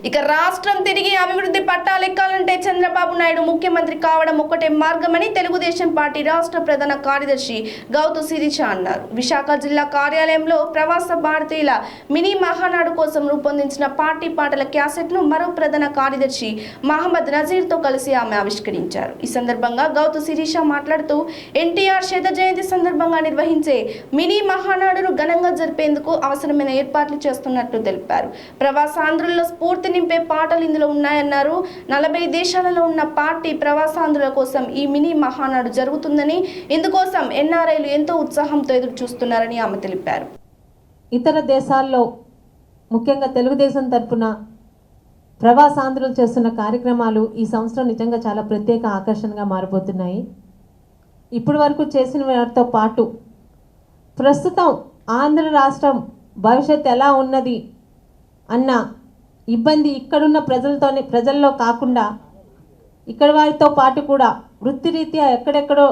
ఇక రాష్ట్రం తిరిగి అభివృద్ధి పట్టాలెక్కాలంటే చంద్రబాబు నాయుడు ముఖ్యమంత్రి కావడం ఒక్కటే మార్గమని తెలుగుదేశం పార్టీ రాష్ట్ర ప్రధాన కార్యదర్శి గౌతు శిరీష అన్నారు. విశాఖ జిల్లా కార్యాలయంలో ప్రవాస భారతీయుల మినీ మహానాడు కోసం రూపొందించిన పార్టీ పాటల క్యాసెట్ను మరో ప్రధాన కార్యదర్శి మహమ్మద్ నజీర్తో కలిసి ఆమె ఆవిష్కరించారు. ఈ సందర్భంగా గౌతు శిరీష మాట్లాడుతూ ఎన్టీఆర్ శత జయంతి సందర్భంగా నిర్వహించే మినీ మహానాడును ఘనంగా జరిపేందుకు అవసరమైన ఏర్పాట్లు చేస్తున్నట్లు తెలిపారు. ప్రవాసాంధ్రుల్లో స్ఫూర్తి నింపే పాటలు ఇందులో ఉన్నాయన్నారు. 40 దేశాలలో ఉన్న పార్టీ ప్రవాసాంధ్రుల కోసం ఈ మినీ మహానాడు జరుగుతుందని, ఇందుకోసం ఎన్ఆర్ఐలు ఎంతో ఉత్సాహంతో ఎదురు చూస్తున్నారని ఆమె తెలిపారు. ఇతర దేశాల్లో ముఖ్యంగా తెలుగుదేశం తరపున ప్రవాసాంధ్రులు చేస్తున్న కార్యక్రమాలు ఈ సంవత్సరం నిజంగా చాలా ప్రత్యేక ఆకర్షణగా మారిపోతున్నాయి. ఇప్పటి వరకు చేసిన వాటితో పాటు ప్రస్తుతం ఆంధ్ర రాష్ట్రం భవిష్యత్ ఎలా ఉన్నది అన్న ఇబ్బంది ఇక్కడున్న ప్రజల్లో కాకుండా ఇక్కడ వారితో పాటు కూడా వృత్తిరీత్యా ఎక్కడెక్కడో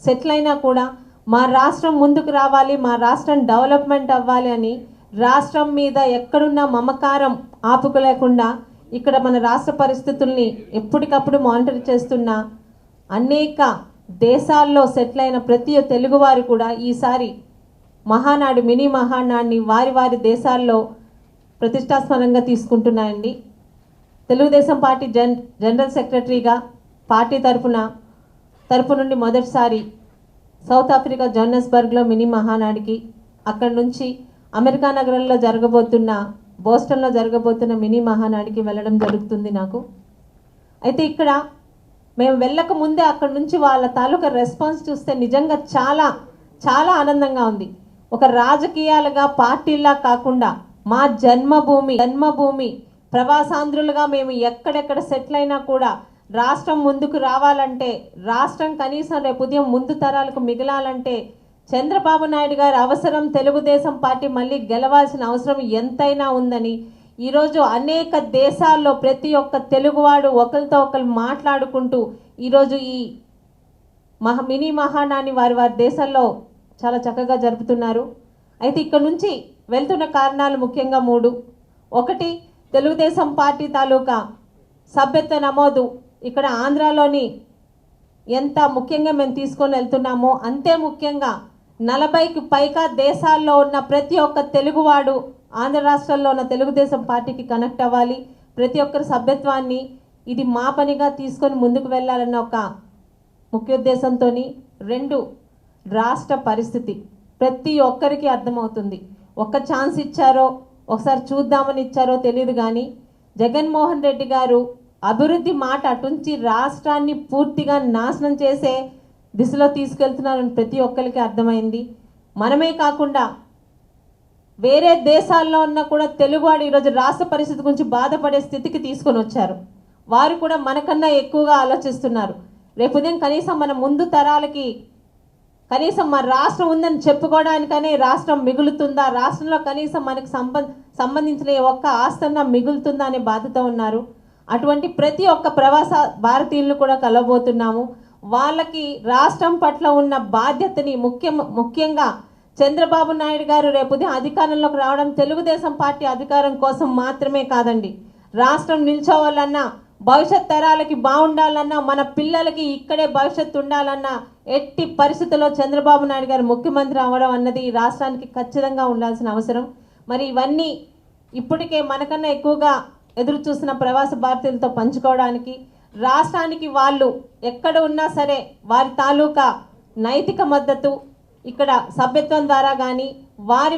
సెటిల్ అయినా కూడా మా రాష్ట్రం ముందుకు రావాలి, మా రాష్ట్రం డెవలప్మెంట్ అవ్వాలి అని రాష్ట్రం మీద ఎక్కడున్న మమకారం ఆపుకోలేకుండా ఇక్కడ మన రాష్ట్ర పరిస్థితుల్ని ఎప్పటికప్పుడు మానిటర్ చేస్తున్న అనేక దేశాల్లో సెటిల్ అయిన ప్రతి తెలుగువారు కూడా ఈసారి మహానాడు మినీ మహానాడుని వారి వారి దేశాల్లో ప్రతిష్టాస్మరంగా తీసుకుంటున్నాయండి. తెలుగుదేశం పార్టీ జనరల్ సెక్రటరీగా పార్టీ తరపు నుండి మొదటిసారి సౌత్ ఆఫ్రికా జోహన్నెస్బర్గ్లో మినీ మహానాడుకి, అక్కడి నుంచి అమెరికా నగరంలో బోస్టన్లో జరగబోతున్న మినీ మహానాడుకి వెళ్ళడం జరుగుతుంది నాకు. అయితే ఇక్కడ మేము వెళ్ళక ముందే అక్కడి నుంచి వాళ్ళ తాలూకా రెస్పాన్స్ చూస్తే నిజంగా చాలా చాలా ఆనందంగా ఉంది. ఒక రాజకీయాలుగా పార్టీలా కాకుండా మా జన్మభూమి ప్రవాసాంధ్రులుగా మేము ఎక్కడెక్కడ సెటిల్ అయినా కూడా రాష్ట్రం ముందుకు రావాలంటే, రాష్ట్రం కనీసం రేపు ఉదయం ముందు తరాలకు మిగలాలంటే చంద్రబాబు నాయుడు గారి అవసరం, తెలుగుదేశం పార్టీ మళ్ళీ గెలవాల్సిన అవసరం ఎంతైనా ఉందని ఈరోజు అనేక దేశాల్లో ప్రతి ఒక్క తెలుగువాడు ఒకరితో ఒకరు మాట్లాడుకుంటూ ఈరోజు ఈ మినీ మహానాన్ని వారి దేశాల్లో చాలా చక్కగా జరుపుతున్నారు. అయితే ఇక్కడ నుంచి వెళ్తున్న కారణాలు ముఖ్యంగా 3. 1, తెలుగుదేశం పార్టీ తాలూకా సభ్యత్వ నమోదు ఇక్కడ ఆంధ్రాలోని ఎంత ముఖ్యంగా మేము తీసుకొని వెళ్తున్నామో అంతే ముఖ్యంగా 40కి పైగా దేశాల్లో ఉన్న ప్రతి ఒక్క తెలుగువాడు ఆంధ్ర రాష్ట్రంలో ఉన్న తెలుగుదేశం పార్టీకి కనెక్ట్ అవ్వాలి. ప్రతి ఒక్కరి సభ్యత్వాన్ని ఇది మా పనిగా తీసుకొని ముందుకు వెళ్ళాలన్న ఒక ముఖ్య ఉద్దేశంతో. 2, రాష్ట్ర పరిస్థితి ప్రతి ఒక్కరికి అర్థమవుతుంది. ఒక్క ఛాన్స్ ఇచ్చారో, ఒకసారి చూద్దామని ఇచ్చారో తెలియదు, కానీ జగన్మోహన్ రెడ్డి గారు అభివృద్ధి మాట అటుంచి రాష్ట్రాన్ని పూర్తిగా నాశనం చేసే దిశలో తీసుకెళ్తున్నారని ప్రతి ఒక్కరికి అర్థమైంది. మనమే కాకుండా వేరే దేశాల్లో ఉన్న కూడా తెలుగువాడు ఈరోజు రాష్ట్ర పరిస్థితి గురించి బాధపడే స్థితికి తీసుకొని వచ్చారు. వారు కూడా మనకన్నా ఎక్కువగా ఆలోచిస్తున్నారు. రేపు ఉదయం కనీసం మన ముందు తరాలకి కనీసం మా రాష్ట్రం ఉందని చెప్పుకోవడానికనే రాష్ట్రం మిగులుతుందా, రాష్ట్రంలో కనీసం మనకు సంబంధించిన ఒక్క ఆస్తన్నా మిగులుతుందా అనే బాధతో ఉన్నారు. అటువంటి ప్రతి ఒక్క ప్రవాస భారతీయులను కూడా కలవబోతున్నాము. వాళ్ళకి రాష్ట్రం పట్ల ఉన్న బాధ్యతని ముఖ్యంగా చంద్రబాబు నాయుడు గారు రేపు అధికారంలోకి రావడం తెలుగుదేశం పార్టీ అధికారం కోసం మాత్రమే కాదండి. రాష్ట్రం నిల్చోవాలన్నా, భవిష్యత్ తరాలకి బాగుండాలన్నా, మన పిల్లలకి ఇక్కడే భవిష్యత్తు ఉండాలన్నా ఎట్టి పరిస్థితుల్లో చంద్రబాబు నాయుడు గారు ముఖ్యమంత్రి అవ్వడం అన్నది ఈ రాష్ట్రానికి ఖచ్చితంగా ఉండాల్సిన అవసరం. మరి ఇవన్నీ ఇప్పటికే మనకన్నా ఎక్కువగా ఎదురు చూస్తున్న ప్రవాస భారతీయులతో పంచుకోవడానికి, రాష్ట్రానికి వాళ్ళు ఎక్కడ ఉన్నా సరే వారి తాలూకా నైతిక మద్దతు ఇక్కడ సభ్యత్వం ద్వారా కానీ వారి